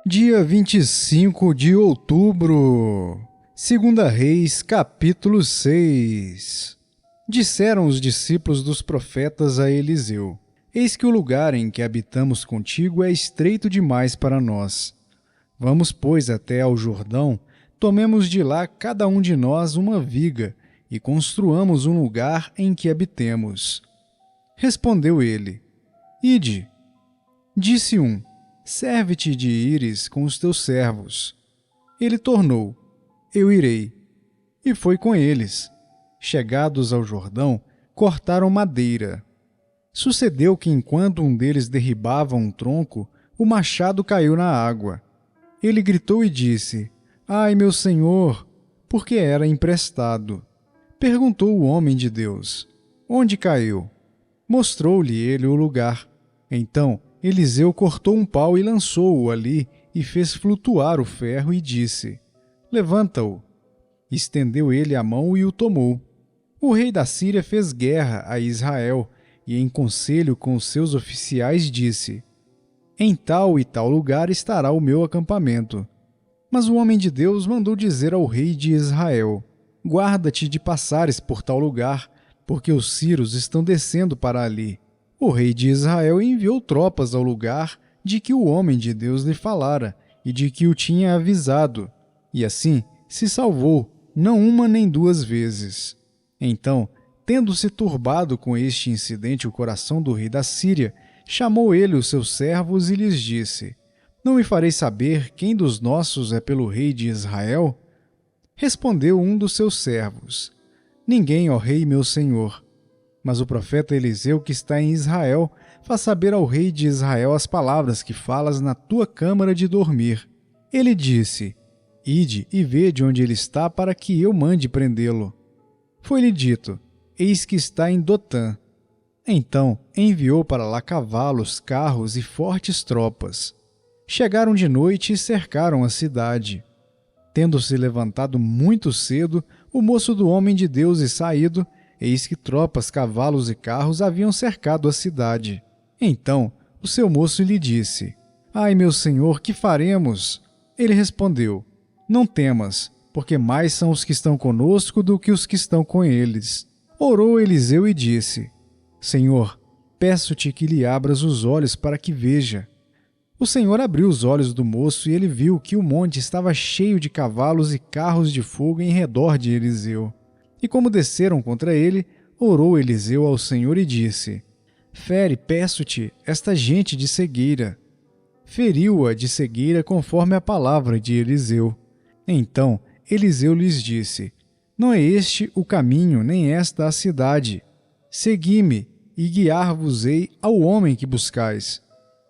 Dia 25 de outubro, 2 Reis, capítulo 6. Disseram os discípulos dos profetas a Eliseu: Eis que o lugar em que habitamos contigo é estreito demais para nós. Vamos, pois, até ao Jordão, tomemos de lá cada um de nós uma viga e construamos um lugar em que habitemos. Respondeu ele: Ide. Disse um: Serve-te de ires com os teus servos. Ele tornou: Eu irei. E foi com eles. Chegados ao Jordão, cortaram madeira. Sucedeu que, enquanto um deles derribava um tronco, o machado caiu na água. Ele gritou e disse: Ai, meu senhor! Porque era emprestado. Perguntou o homem de Deus: Onde caiu? Mostrou-lhe ele o lugar. Então Eliseu cortou um pau e lançou-o ali, e fez flutuar o ferro, e disse: Levanta-o. Estendeu ele a mão e o tomou. O rei da Síria fez guerra a Israel, e em conselho com os seus oficiais disse: Em tal e tal lugar estará o meu acampamento. Mas o homem de Deus mandou dizer ao rei de Israel: Guarda-te de passares por tal lugar, porque os sírios estão descendo para ali. O rei de Israel enviou tropas ao lugar de que o homem de Deus lhe falara e de que o tinha avisado, e assim se salvou, não uma nem duas vezes. Então, tendo-se turbado com este incidente o coração do rei da Síria, chamou ele os seus servos e lhes disse: Não me fareis saber quem dos nossos é pelo rei de Israel? Respondeu um dos seus servos: Ninguém, ó rei meu senhor. Mas o profeta Eliseu, que está em Israel, faz saber ao rei de Israel as palavras que falas na tua câmara de dormir. Ele disse: Ide e vede onde ele está, para que eu mande prendê-lo. Foi-lhe dito: Eis que está em Dotã. Então enviou para lá cavalos, carros e fortes tropas. Chegaram de noite e cercaram a cidade. Tendo-se levantado muito cedo, o moço do homem de Deus e saído, eis que tropas, cavalos e carros haviam cercado a cidade. Então o seu moço lhe disse: Ai, meu senhor, que faremos? Ele respondeu: Não temas, porque mais são os que estão conosco do que os que estão com eles. Orou Eliseu e disse: Senhor, peço-te que lhe abras os olhos para que veja. O Senhor abriu os olhos do moço e ele viu que o monte estava cheio de cavalos e carros de fogo em redor de Eliseu. E como desceram contra ele, orou Eliseu ao Senhor e disse: Fere, peço-te, esta gente de cegueira. Feriu-a de cegueira conforme a palavra de Eliseu. Então Eliseu lhes disse: Não é este o caminho, nem esta a cidade. Segui-me, e guiar-vos-ei ao homem que buscais.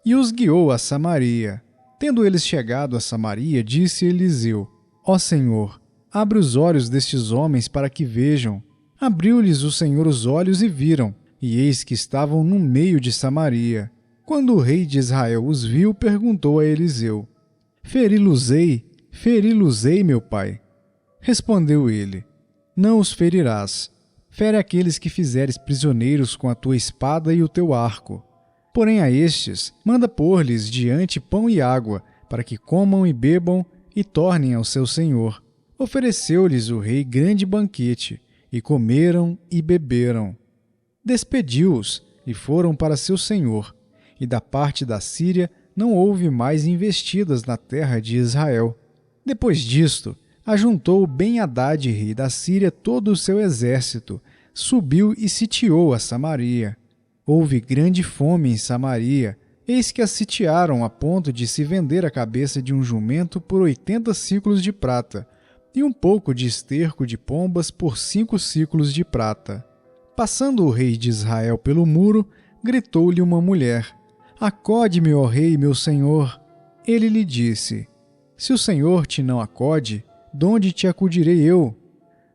E os guiou a Samaria. Tendo eles chegado a Samaria, disse Eliseu: Ó Senhor, abre os olhos destes homens para que vejam. Abriu-lhes o Senhor os olhos e viram, e eis que estavam no meio de Samaria. Quando o rei de Israel os viu, perguntou a Eliseu: Feri-los-ei, meu pai? Respondeu ele: Não os ferirás. Fere aqueles que fizeres prisioneiros com a tua espada e o teu arco. Porém a estes, manda pôr-lhes diante pão e água, para que comam e bebam e tornem ao seu senhor. Ofereceu-lhes o rei grande banquete, e comeram e beberam. Despediu-os e foram para seu senhor, e da parte da Síria não houve mais investidas na terra de Israel. Depois disto, ajuntou Ben-Hadad, rei da Síria, todo o seu exército, subiu e sitiou a Samaria. Houve grande fome em Samaria, eis que a sitiaram a ponto de se vender a cabeça de um jumento por 80 siclos de prata, e um pouco de esterco de pombas por 5 siclos de prata. Passando o rei de Israel pelo muro, gritou-lhe uma mulher: Acode-me, ó rei, meu senhor. Ele lhe disse: Se o Senhor te não acode, donde te acudirei eu?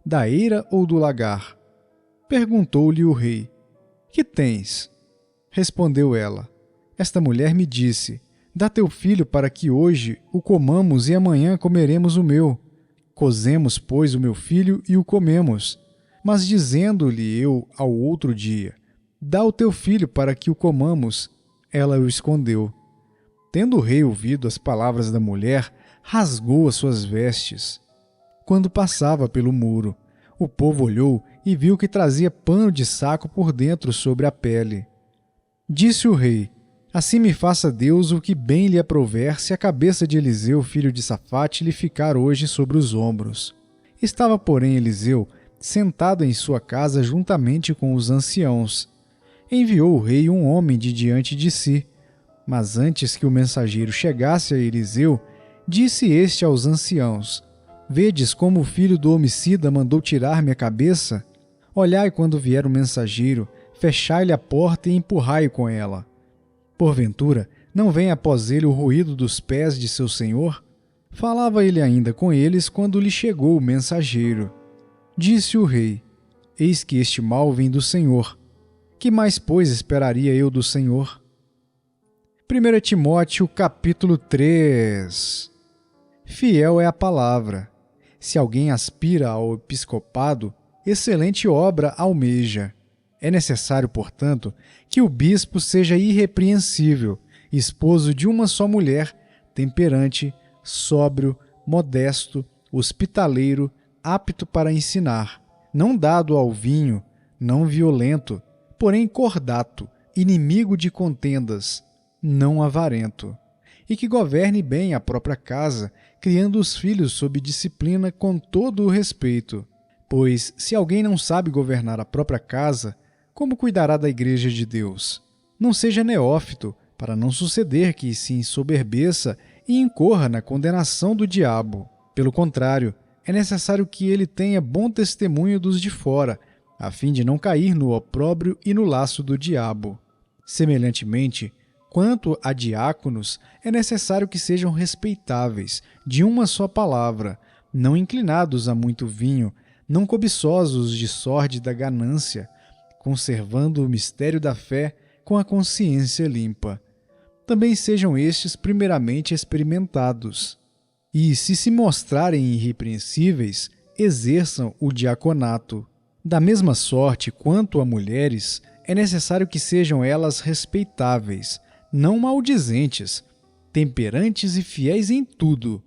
Da eira ou do lagar? Perguntou-lhe o rei: Que tens? Respondeu ela: Esta mulher me disse: Dá teu filho para que hoje o comamos e amanhã comeremos o meu. Cozemos, pois, o meu filho e o comemos. Mas dizendo-lhe eu ao outro dia: Dá o teu filho para que o comamos, ela o escondeu. Tendo o rei ouvido as palavras da mulher, rasgou as suas vestes. Quando passava pelo muro, o povo olhou e viu que trazia pano de saco por dentro sobre a pele. Disse o rei: assim me faça Deus o que bem lhe aprouver, se a cabeça de Eliseu, filho de Safate, lhe ficar hoje sobre os ombros. Estava, porém, Eliseu sentado em sua casa juntamente com os anciãos. Enviou o rei um homem de diante de si. Mas antes que o mensageiro chegasse a Eliseu, disse este aos anciãos: vedes como o filho do homicida mandou tirar minha cabeça? Olhai quando vier o mensageiro, fechai-lhe a porta e empurrai-o com ela. Porventura, não vem após ele o ruído dos pés de seu senhor? Falava ele ainda com eles quando lhe chegou o mensageiro. Disse o rei: eis que este mal vem do Senhor. Que mais, pois, esperaria eu do Senhor? 1 Timóteo capítulo 3. Fiel é a palavra. Se alguém aspira ao episcopado, excelente obra almeja. É necessário, portanto, que o bispo seja irrepreensível, esposo de uma só mulher, temperante, sóbrio, modesto, hospitaleiro, apto para ensinar, não dado ao vinho, não violento, porém cordato, inimigo de contendas, não avarento, e que governe bem a própria casa, criando os filhos sob disciplina com todo o respeito. Pois, se alguém não sabe governar a própria casa, como cuidará da igreja de Deus? Não seja neófito, para não suceder que se ensoberbeça e incorra na condenação do diabo. Pelo contrário, é necessário que ele tenha bom testemunho dos de fora, a fim de não cair no opróbrio e no laço do diabo. Semelhantemente, quanto a diáconos, é necessário que sejam respeitáveis, de uma só palavra, não inclinados a muito vinho, não cobiçosos de sórdida ganância, conservando o mistério da fé com a consciência limpa. Também sejam estes primeiramente experimentados. E, se mostrarem irrepreensíveis, exerçam o diaconato. Da mesma sorte quanto a mulheres, é necessário que sejam elas respeitáveis, não maldizentes, temperantes e fiéis em tudo.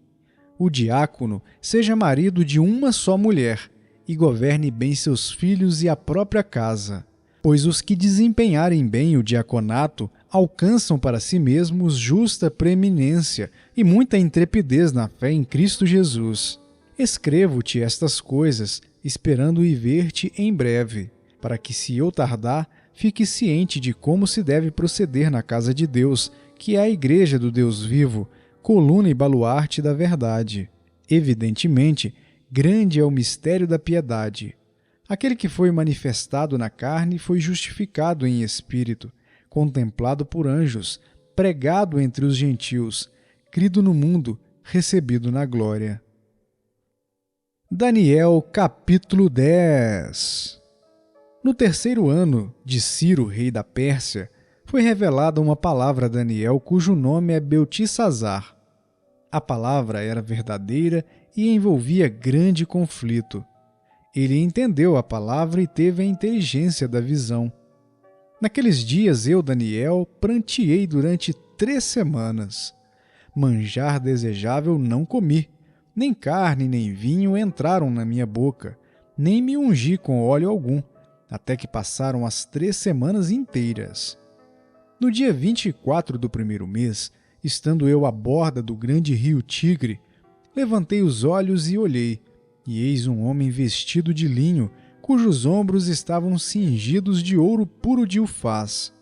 O diácono seja marido de uma só mulher e governe bem seus filhos e a própria casa, pois os que desempenharem bem o diaconato alcançam para si mesmos justa preeminência e muita intrepidez na fé em Cristo Jesus. Escrevo-te estas coisas, esperando ir ver-te em breve, para que, se eu tardar, fique ciente de como se deve proceder na casa de Deus, que é a igreja do Deus vivo, coluna e baluarte da verdade. Evidentemente, grande é o mistério da piedade. Aquele que foi manifestado na carne foi justificado em espírito, contemplado por anjos, pregado entre os gentios, crido no mundo, recebido na glória. Daniel capítulo 10. No terceiro ano de Ciro, rei da Pérsia, foi revelada uma palavra a Daniel, cujo nome é Beltesazar. A palavra era verdadeira e envolvia grande conflito. Ele entendeu a palavra e teve a inteligência da visão. Naqueles dias eu, Daniel, pranteei durante 3 semanas. Manjar desejável não comi, nem carne nem vinho entraram na minha boca, nem me ungi com óleo algum, até que passaram as 3 semanas inteiras. No dia 24 do primeiro mês, estando eu à borda do grande rio Tigre, levantei os olhos e olhei, e eis um homem vestido de linho, cujos ombros estavam cingidos de ouro puro de Ufaz.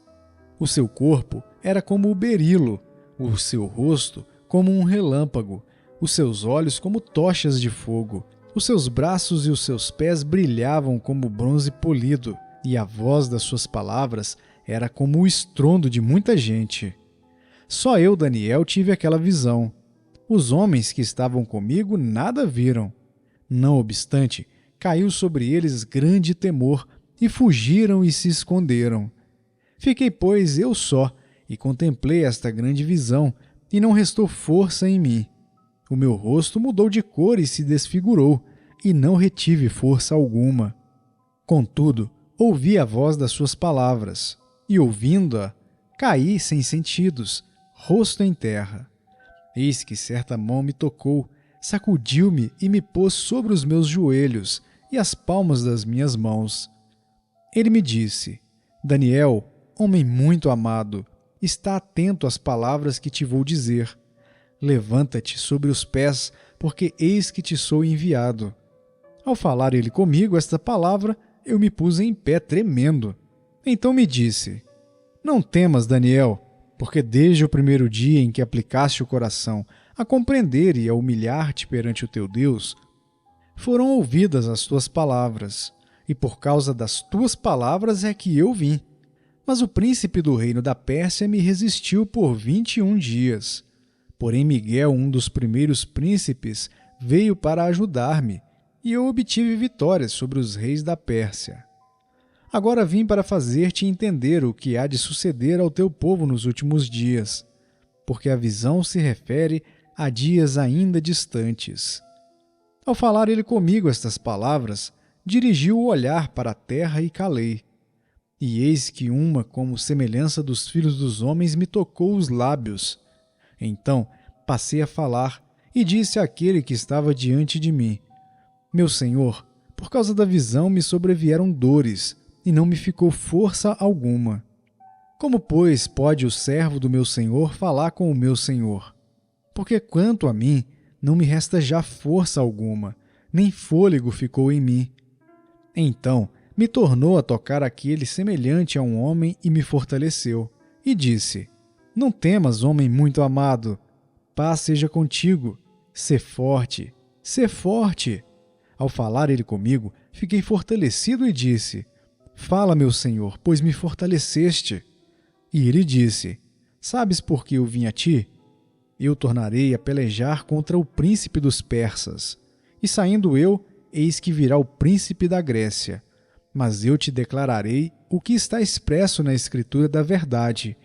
O seu corpo era como o berilo, o seu rosto como um relâmpago, os seus olhos como tochas de fogo, os seus braços e os seus pés brilhavam como bronze polido, e a voz das suas palavras era como o estrondo de muita gente. Só eu, Daniel, tive aquela visão. Os homens que estavam comigo nada viram. Não obstante, caiu sobre eles grande temor, e fugiram e se esconderam. Fiquei, pois, eu só, e contemplei esta grande visão, e não restou força em mim. O meu rosto mudou de cor e se desfigurou, e não retive força alguma. Contudo, ouvi a voz das suas palavras, e ouvindo-a, caí sem sentidos, rosto em terra. Eis que certa mão me tocou, sacudiu-me e me pôs sobre os meus joelhos e as palmas das minhas mãos. Ele me disse: Daniel, homem muito amado, está atento às palavras que te vou dizer. Levanta-te sobre os pés, porque eis que te sou enviado. Ao falar ele comigo esta palavra, eu me pus em pé tremendo. Então me disse: Não temas, Daniel, porque desde o primeiro dia em que aplicaste o coração a compreender e a humilhar-te perante o teu Deus, foram ouvidas as tuas palavras, e por causa das tuas palavras é que eu vim. Mas o príncipe do reino da Pérsia me resistiu por 21 dias. Porém Miguel, um dos primeiros príncipes, veio para ajudar-me, e eu obtive vitórias sobre os reis da Pérsia. Agora vim para fazer-te entender o que há de suceder ao teu povo nos últimos dias, porque a visão se refere a dias ainda distantes. Ao falar ele comigo estas palavras, dirigiu o olhar para a terra e calei. E eis que uma, como semelhança dos filhos dos homens, me tocou os lábios. Então passei a falar e disse àquele que estava diante de mim: Meu senhor, por causa da visão me sobrevieram dores, e não me ficou força alguma. Como, pois, pode o servo do meu senhor falar com o meu senhor? Porque quanto a mim, não me resta já força alguma, nem fôlego ficou em mim. Então me tornou a tocar aquele semelhante a um homem e me fortaleceu, e disse: Não temas, homem muito amado, paz seja contigo, sê forte, sê forte. Ao falar ele comigo, fiquei fortalecido e disse: Fala, meu senhor, pois me fortaleceste. E ele disse: Sabes por que eu vim a ti? Eu tornarei a pelejar contra o príncipe dos persas. E saindo eu, eis que virá o príncipe da Grécia. Mas eu te declararei o que está expresso na Escritura da verdade.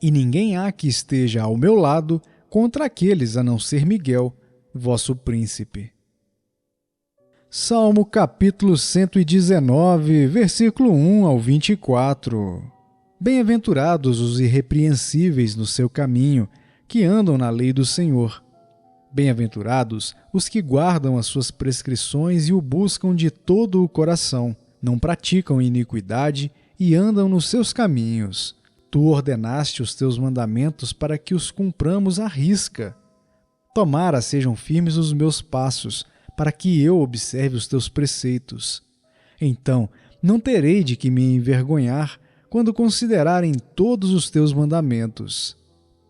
E ninguém há que esteja ao meu lado contra aqueles a não ser Miguel, vosso príncipe. Salmo capítulo 119, versículo 1 ao 24. Bem-aventurados os irrepreensíveis no seu caminho, que andam na lei do Senhor. Bem-aventurados os que guardam as suas prescrições e o buscam de todo o coração, não praticam iniquidade e andam nos seus caminhos. Tu ordenaste os teus mandamentos para que os cumpramos à risca. Tomara sejam firmes os meus passos, para que eu observe os teus preceitos. Então não terei de que me envergonhar quando considerarem todos os teus mandamentos.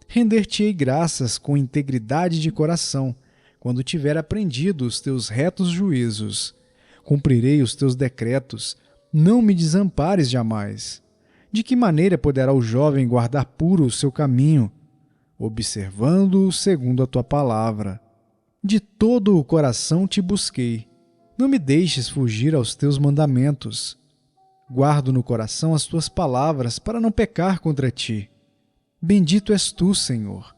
Render-te-ei graças com integridade de coração, quando tiver aprendido os teus retos juízos. Cumprirei os teus decretos, não me desampares jamais. De que maneira poderá o jovem guardar puro o seu caminho? Observando-o segundo a tua palavra. De todo o coração te busquei. Não me deixes fugir aos teus mandamentos. Guardo no coração as tuas palavras para não pecar contra ti. Bendito és tu, Senhor.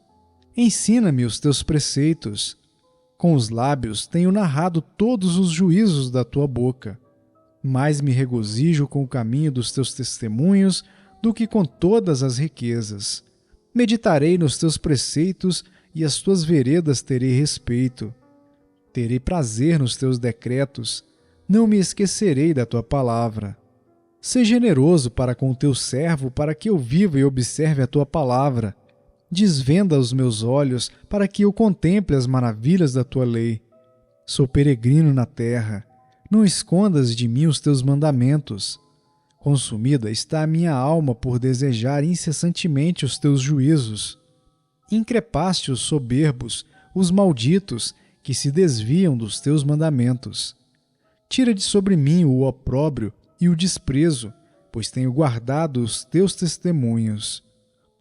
Ensina-me os teus preceitos. Com os lábios tenho narrado todos os juízos da tua boca. Mais me regozijo com o caminho dos teus testemunhos do que com todas as riquezas. Meditarei nos teus preceitos e às tuas veredas terei respeito. Terei prazer nos teus decretos, não me esquecerei da tua palavra. Sê generoso para com o teu servo, para que eu viva e observe a tua palavra. Desvenda os meus olhos, para que eu contemple as maravilhas da tua lei. Sou peregrino na terra, não escondas de mim os teus mandamentos. Consumida está a minha alma por desejar incessantemente os teus juízos. Increpaste os soberbos, os malditos, que se desviam dos teus mandamentos. Tira de sobre mim o opróbrio e o desprezo, pois tenho guardado os teus testemunhos.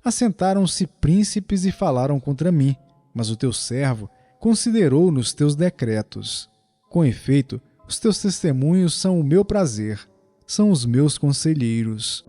Assentaram-se príncipes e falaram contra mim, mas o teu servo considerou nos teus decretos. Com efeito, os teus testemunhos são o meu prazer, são os meus conselheiros.